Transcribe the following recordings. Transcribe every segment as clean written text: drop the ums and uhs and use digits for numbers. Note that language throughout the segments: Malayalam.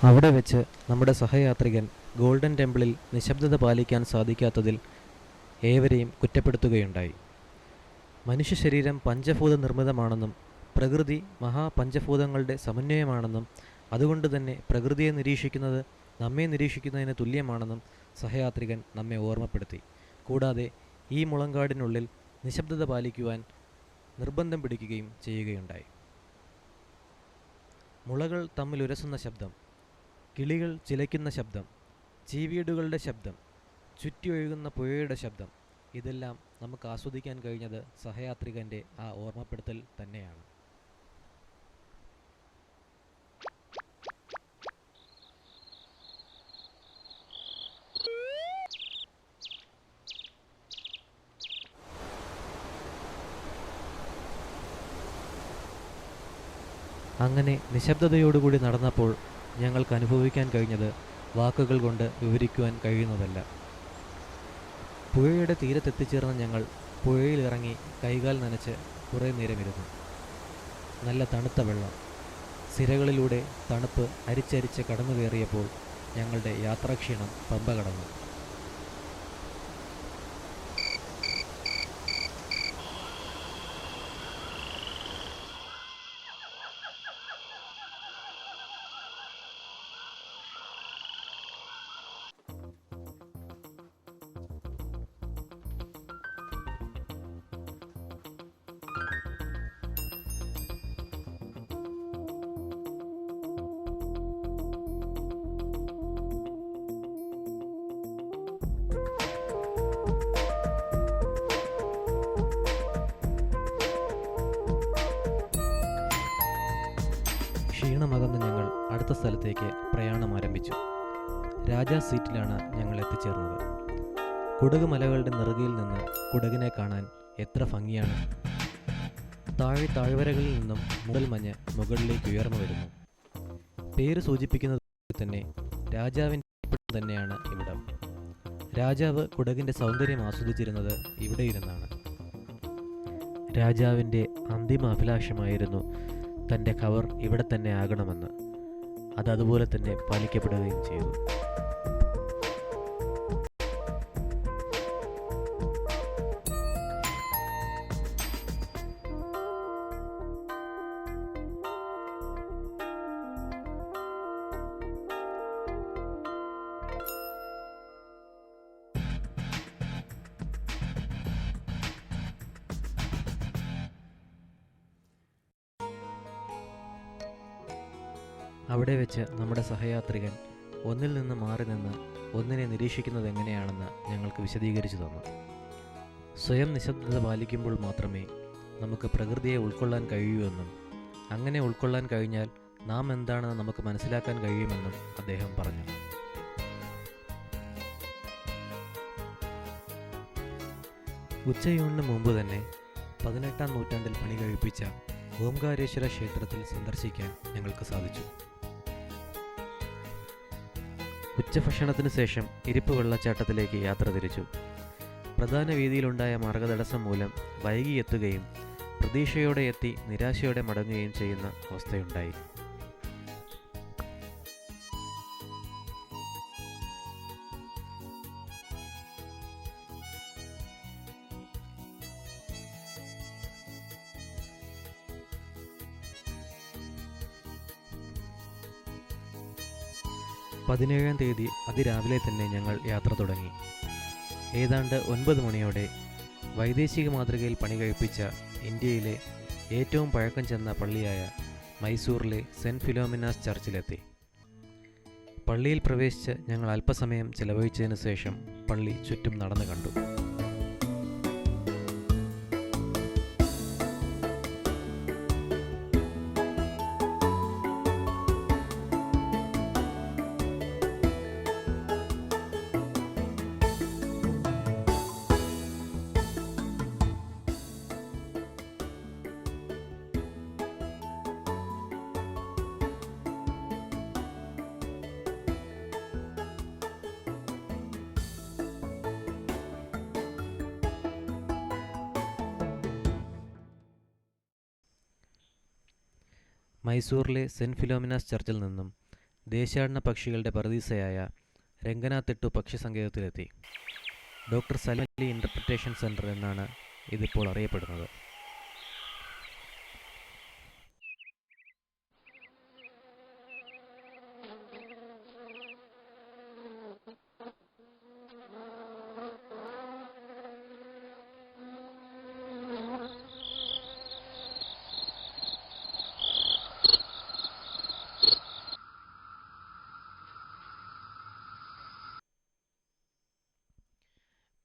അവിടെ വെച്ച് നമ്മുടെ സഹയാത്രികൻ ഗോൾഡൻ ടെമ്പിളിൽ നിശബ്ദത പാലിക്കാൻ സാധിക്കാത്തതിൽ ഏവരെയും കുറ്റപ്പെടുത്തുകയുണ്ടായി. മനുഷ്യ ശരീരം പഞ്ചഭൂത നിർമ്മിതമാണെന്നും പ്രകൃതി മഹാപഞ്ചഭൂതങ്ങളുടെ സമന്വയമാണെന്നും അതുകൊണ്ട് തന്നെ പ്രകൃതിയെ നിരീക്ഷിക്കുന്നത് നമ്മെ നിരീക്ഷിക്കുന്നതിന് തുല്യമാണെന്നും സഹയാത്രികൻ നമ്മെ ഓർമ്മപ്പെടുത്തി. കൂടാതെ ഈ മുളങ്കാടിനുള്ളിൽ നിശബ്ദത പാലിക്കുവാൻ നിർബന്ധം പിടിക്കുകയും ചെയ്യുകയുണ്ടായി. മുളകൾ തമ്മിലുരസുന്ന ശബ്ദം, കിളികൾ ചിലയ്ക്കുന്ന ശബ്ദം, ചീവീടുകളുടെ ശബ്ദം, ചുറ്റിയൊഴുകുന്ന പുഴയുടെ ശബ്ദം, ഇതെല്ലാം നമുക്ക് ആസ്വദിക്കാൻ കഴിഞ്ഞത് സഹയാത്രികൻ്റെ ആ ഓർമ്മപ്പെടുത്തൽ തന്നെയാണ്. അങ്ങനെ നിശബ്ദതയോടുകൂടി നടന്നപ്പോൾ ഞങ്ങൾക്ക് അനുഭവിക്കാൻ കഴിഞ്ഞത് വാക്കുകൾ കൊണ്ട് വിവരിക്കുവാൻ കഴിയുന്നതല്ല. പുഴയുടെ തീരത്തെത്തിച്ചേർന്ന ഞങ്ങൾ പുഴയിലിറങ്ങി കൈകാൽ നനച്ച് കുറേ നേരമിരുന്നു. നല്ല തണുത്ത വെള്ളം, സിരകളിലൂടെ തണുപ്പ് അരിച്ചരിച്ച് കടന്നു കയറിയപ്പോൾ ഞങ്ങളുടെ യാത്രാക്ഷീണം പമ്പ കടന്നു. ക്ഷീണമകന്ന് ഞങ്ങൾ അടുത്ത സ്ഥലത്തേക്ക് പ്രയാണം ആരംഭിച്ചു. രാജാ സീറ്റിലാണ് ഞങ്ങൾ എത്തിച്ചേർന്നത്. കുടക് മലകളുടെ നെറുകയിൽ നിന്ന് കുടകിനെ കാണാൻ എത്ര ഭംഗിയാണ്! താഴ്വരകളിൽ നിന്നും മൂടൽമഞ്ഞ് മുകളിലേക്ക് ഉയർന്നു വരുന്നു. പേര് സൂചിപ്പിക്കുന്നത് തന്നെ രാജാവിൻ്റെ തന്നെയാണ് ഇവിടം. രാജാവ് കുടകിൻ്റെ സൗന്ദര്യം ആസ്വദിച്ചിരുന്നത് ഇവിടെ ഇരുന്നാണ്. രാജാവിൻ്റെ അന്തിമ അഭിലാഷമായിരുന്നു തൻ്റെ ഖബർ ഇവിടെ തന്നെ ആകണമെന്ന്. അതുപോലെ തന്നെ പാലിക്കപ്പെടുകയും ചെയ്തു. അവിടെ വെച്ച് നമ്മുടെ സഹയാത്രികൻ ഒന്നിൽ നിന്ന് മാറി നിന്ന് ഒന്നിനെ നിരീക്ഷിക്കുന്നത് എങ്ങനെയാണെന്ന് ഞങ്ങൾക്ക് വിശദീകരിച്ചു തന്നു. സ്വയം നിശബ്ദത പാലിക്കുമ്പോൾ മാത്രമേ നമുക്ക് പ്രകൃതിയെ ഉൾക്കൊള്ളാൻ കഴിയൂ എന്നും അങ്ങനെ ഉൾക്കൊള്ളാൻ കഴിഞ്ഞാൽ നാം എന്താണെന്ന് നമുക്ക് മനസ്സിലാക്കാൻ കഴിയുമെന്നും അദ്ദേഹം പറഞ്ഞു. ഉച്ചയൂണിന് മുമ്പ് തന്നെ 18-ാം നൂറ്റാണ്ടിൽ പണി കഴിപ്പിച്ച ഓംകാരേശ്വര ക്ഷേത്രത്തിൽ സന്ദർശിക്കാൻ ഞങ്ങൾക്ക് സാധിച്ചു. ഉച്ചഭക്ഷണത്തിന് ശേഷം ഇരിപ്പ് വെള്ളച്ചാട്ടത്തിലേക്ക് യാത്ര തിരിച്ചു. പ്രധാന വീതിയിലുണ്ടായ മാർഗതടസ്സം മൂലം വൈകിയെത്തുകയും പ്രതീക്ഷയോടെ എത്തി നിരാശയോടെ മടങ്ങുകയും ചെയ്യുന്ന അവസ്ഥയുണ്ടായി. പതിനേഴാം തീയതി അതിരാവിലെ തന്നെ ഞങ്ങൾ യാത്ര തുടങ്ങി. ഏതാണ്ട് 9 മണിയോടെ വൈദേശിക മാതൃകയിൽ പണി കഴിപ്പിച്ച ഇന്ത്യയിലെ ഏറ്റവും പഴക്കം ചെന്ന പള്ളിയായ മൈസൂറിലെ സെൻറ്റ് ഫിലോമിനാസ് ചർച്ചിലെത്തി. പള്ളിയിൽ പ്രവേശിച്ച് ഞങ്ങൾ അല്പസമയം ചെലവഴിച്ചതിന് ശേഷം പള്ളി ചുറ്റും നടന്നു കണ്ടു. മൈസൂറിലെ സെൻറ്റ് ഫിലോമിനാസ് ചർച്ചിൽ നിന്നും ദേശാടന പക്ഷികളുടെ പറുദീസയായ രംഗനാത്തിട്ടു പക്ഷി സങ്കേതത്തിലെത്തി. Doctor Salim Ali interpretation centre എന്നാണ് ഇതിപ്പോൾ അറിയപ്പെടുന്നത്.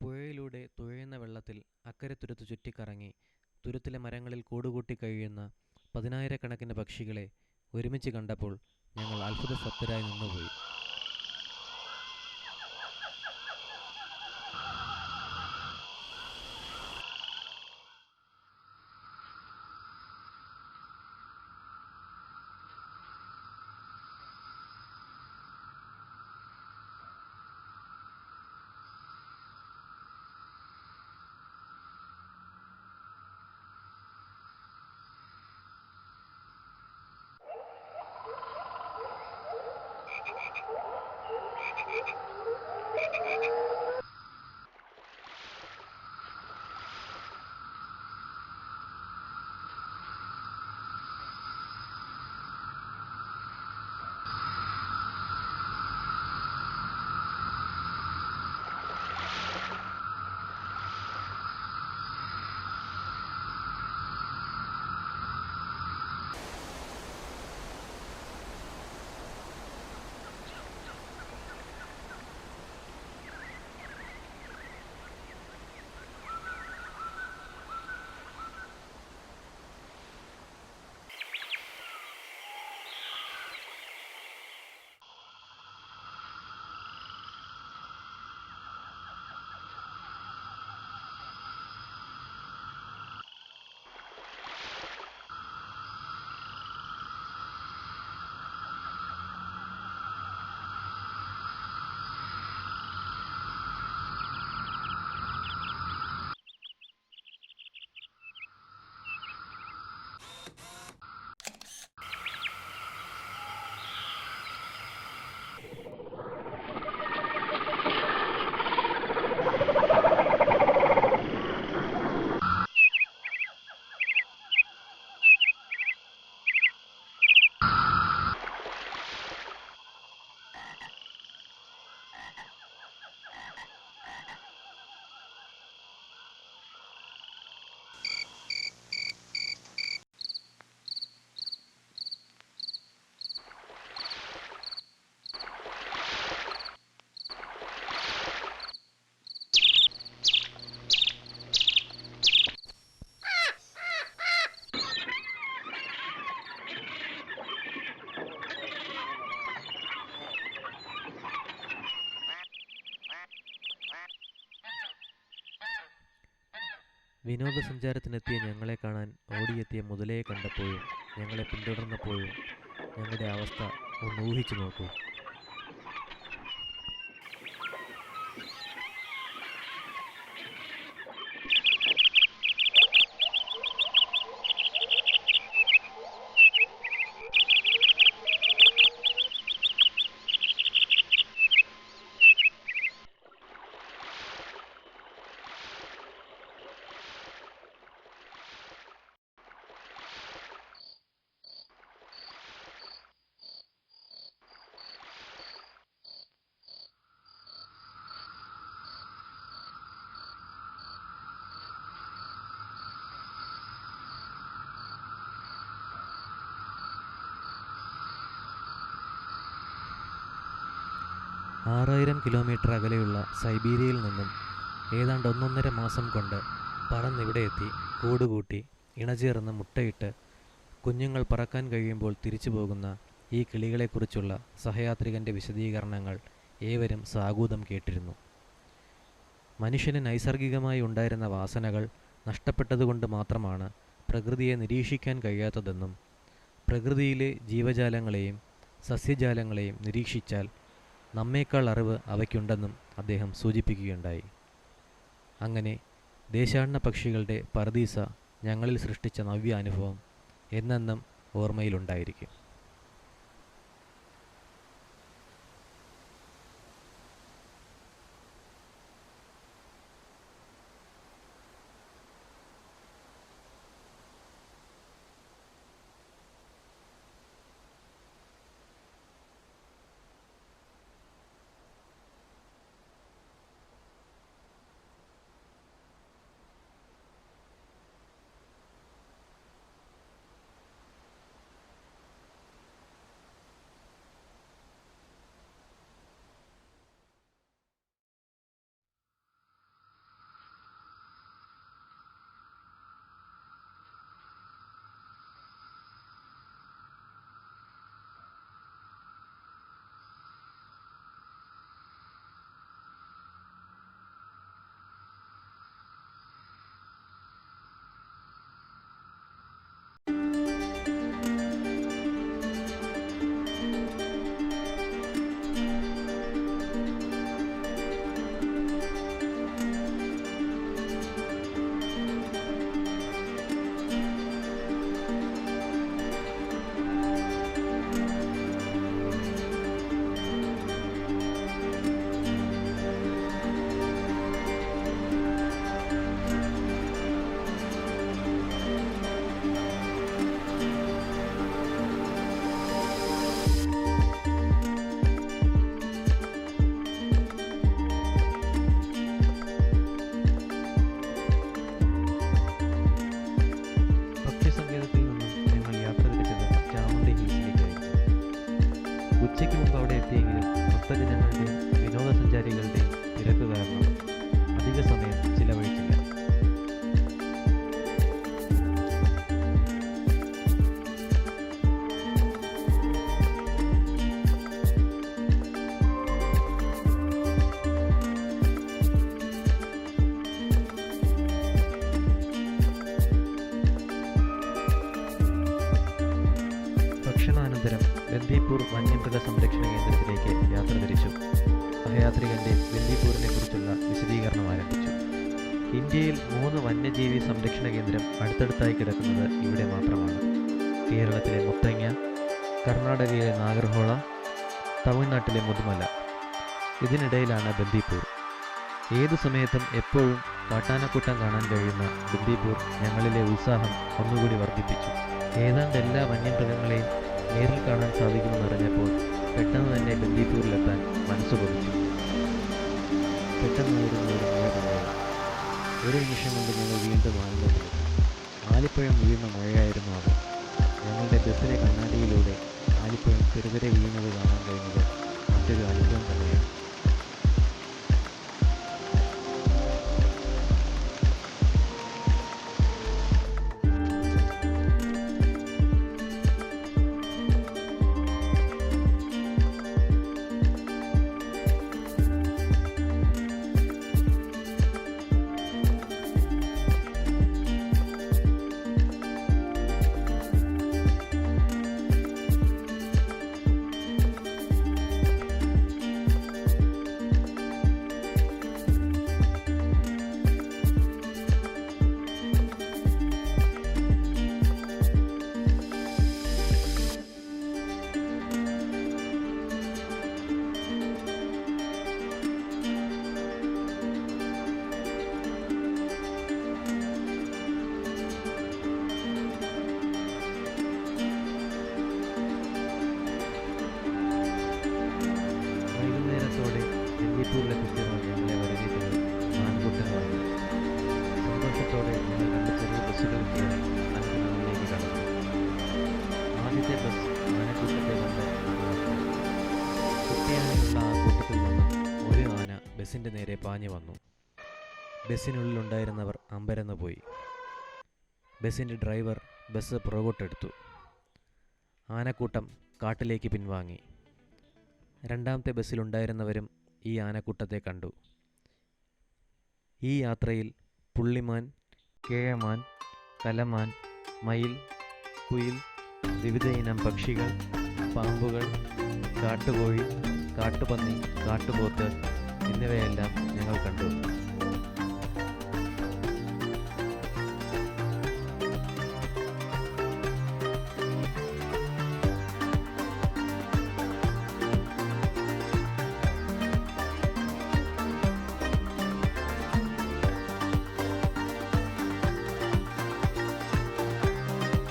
പുഴയിലൂടെ തുഴയുന്ന വെള്ളത്തിൽ അക്കരെ തുരുത്ത് ചുറ്റിക്കറങ്ങി തുരുത്തിലെ മരങ്ങളിൽ കൂടുകൂട്ടി കഴിയുന്ന 10,000-കണക്കിന് പക്ഷികളെ ഒരുമിച്ച് കണ്ടപ്പോൾ ഞങ്ങൾ അത്ഭുതസത്തരായി നിന്നുപോയി. വിനോദസഞ്ചാരത്തിനെത്തിയ ഞങ്ങളെ കാണാൻ ഓടിയെത്തിയ മുതലയെ കണ്ടപ്പോഴും ഞങ്ങളെ പിന്തുടർന്നപ്പോഴും ഞങ്ങളുടെ അവസ്ഥ ഒന്ന് ഊഹിച്ചു നോക്കൂ. ആറായിരം കിലോമീറ്റർ അകലെയുള്ള സൈബീരിയയിൽ നിന്നും ഏതാണ്ട് 1.5 മാസം കൊണ്ട് പറന്നിവിടെ എത്തി കൂടുകൂട്ടി ഇണചേർന്ന് മുട്ടയിട്ട് കുഞ്ഞുങ്ങൾ പറക്കാൻ കഴിയുമ്പോൾ തിരിച്ചു പോകുന്ന ഈ കിളികളെക്കുറിച്ചുള്ള സഹയാത്രികൻ്റെ വിശദീകരണങ്ങൾ ഏവരും സാഗൂതം കേട്ടിരുന്നു. മനുഷ്യന് നൈസർഗികമായി ഉണ്ടായിരുന്ന വാസനകൾ നഷ്ടപ്പെട്ടതുകൊണ്ട് മാത്രമാണ് പ്രകൃതിയെ നിരീക്ഷിക്കാൻ കഴിയാത്തതെന്നും പ്രകൃതിയിലെ ജീവജാലങ്ങളെയും സസ്യജാലങ്ങളെയും നിരീക്ഷിച്ചാൽ നമ്മേക്കാൾ അറിവ് അവയ്ക്കുണ്ടെന്നും അദ്ദേഹം സൂചിപ്പിക്കുകയുണ്ടായി. അങ്ങനെ ദേശാടന പക്ഷികളുടെ പറുദീസ ഞങ്ങളിൽ സൃഷ്ടിച്ച നവ്യ അനുഭവം എന്നെന്നും ഓർമ്മയിലുണ്ടായിരിക്കും. ബന്ദിപ്പൂർ വന്യമൃഗ സംരക്ഷണ കേന്ദ്രത്തിലേക്ക് യാത്ര തിരിച്ചു. സഹയാത്രികൻ്റെ ബന്ദിപ്പൂരിനെ കുറിച്ചുള്ള വിശദീകരണം ആരംഭിച്ചു. ഇന്ത്യയിൽ 3 വന്യജീവി സംരക്ഷണ കേന്ദ്രം അടുത്തടുത്തായി കിടക്കുന്നത് ഇവിടെ മാത്രമാണ്. കേരളത്തിലെ മുത്തങ്ങ, കർണാടകയിലെ നാഗർഹോള, തമിഴ്നാട്ടിലെ മുതുമല. ഇതിനിടയിലാണ് ബന്ദിപ്പൂർ. ഏതു സമയത്തും എപ്പോഴും കാട്ടാനക്കൂട്ടം കാണാൻ കഴിയുന്ന ബന്ദിപ്പൂർ ഞങ്ങളിലെ ഉത്സാഹം ഒന്നുകൂടി വർദ്ധിപ്പിച്ചു. ഏതാണ്ട് എല്ലാ വന്യമൃഗങ്ങളെയും നേരിൽ കാണാൻ സാധിക്കുമെന്നറിഞ്ഞപ്പോൾ പെട്ടെന്ന് തന്നെ ബന്ദിപ്പൂരിലെത്താൻ മനസ്സ് കൊതിച്ചു. പെട്ടെന്ന് ഒരു നിമിഷം കൊണ്ട് ഞങ്ങൾ വീണ്ടും ആനന്ദത്തിലെത്തി. ആലിപ്പഴം വീഴുന്ന മഴയായിരുന്നു അത്. ഞങ്ങളുടെ ബസ്സിലെ കണ്ണാടിയിലൂടെ ആലിപ്പഴം ചെറുതരെ വീഴുന്നത് കാണാൻ കഴിഞ്ഞത് മറ്റൊരു അനുഭവം തന്നെയാണ്. ബന്ദിപ്പൂരിലെത്തിച്ചവർ ഞങ്ങളെ വരവേറ്റത് മാൻകൂട്ടങ്ങളാണ്. സന്തോഷത്തോടെ ഞങ്ങൾ 2 ചെറിയ ബസ്സുകൾ കയറി ആനക്കുട്ടങ്ങളിലേക്ക് കടന്നു. ആദ്യത്തെ ബസ് ആനക്കൂട്ടത്തെ കണ്ട് കുട്ടിയാനുള്ള ആ കൂട്ടത്തിൽ നിന്നും ഒരു ആന ബസ്സിൻ്റെ നേരെ പാഞ്ഞു വന്നു. ബസ്സിനുള്ളിലുണ്ടായിരുന്നവർ അമ്പരന്ന് പോയി. ബസ്സിൻ്റെ ഡ്രൈവർ ബസ് പുറകോട്ടെടുത്തു. ആനക്കൂട്ടം കാട്ടിലേക്ക് പിൻവാങ്ങി. രണ്ടാമത്തെ ബസ്സിലുണ്ടായിരുന്നവരും ഈ ആനക്കൂട്ടത്തെ കണ്ടു. ഈ യാത്രയിൽ പുള്ളിമാൻ, കേഴമാൻ, കലമാൻ, മയിൽ, കുയിൽ, വിവിധ ഇനം പക്ഷികൾ, പാമ്പുകൾ, കാട്ടുകോഴി, കാട്ടുപന്നി, കാട്ടുപോത്ത് എന്നിവയെല്ലാം ഞങ്ങൾ കണ്ടു.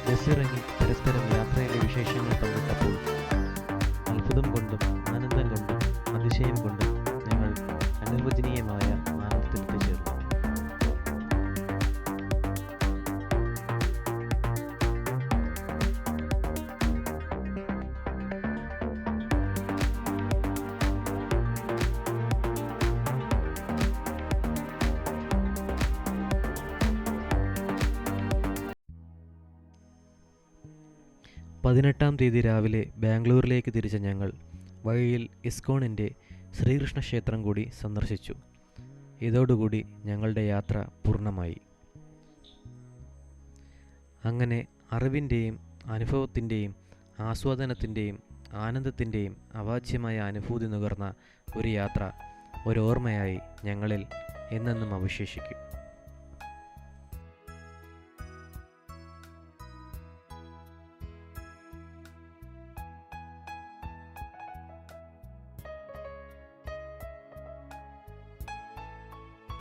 ബസ്സിറങ്ങി പരസ്പരം യാത്രയിലെ വിശേഷങ്ങൾ പങ്കിട്ടപ്പോൾ അത്ഭുതം കൊണ്ടും ആനന്ദം കൊണ്ടും അതിശയം കൊണ്ടും ഞങ്ങൾ അനിർവചനീയമായ ആനന്ദത്തിലെത്തിച്ചേർന്നു. പതിനെട്ടാം തീയതി രാവിലെ ബാംഗ്ലൂരിലേക്ക് തിരിച്ച ഞങ്ങൾ വഴിയിൽ ഇസ്കോണിൻ്റെ ശ്രീകൃഷ്ണ ക്ഷേത്രം കൂടി സന്ദർശിച്ചു. ഇതോടുകൂടി ഞങ്ങളുടെ യാത്ര പൂർണ്ണമായി. അങ്ങനെ അറിവിൻ്റെയും അനുഭവത്തിൻ്റെയും ആസ്വാദനത്തിൻ്റെയും ആനന്ദത്തിൻ്റെയും അവാച്യമായ അനുഭൂതി നുകർന്ന ഒരു യാത്ര ഒരോർമ്മയായി ഞങ്ങളിൽ എന്നെന്നും അവശേഷിക്കും.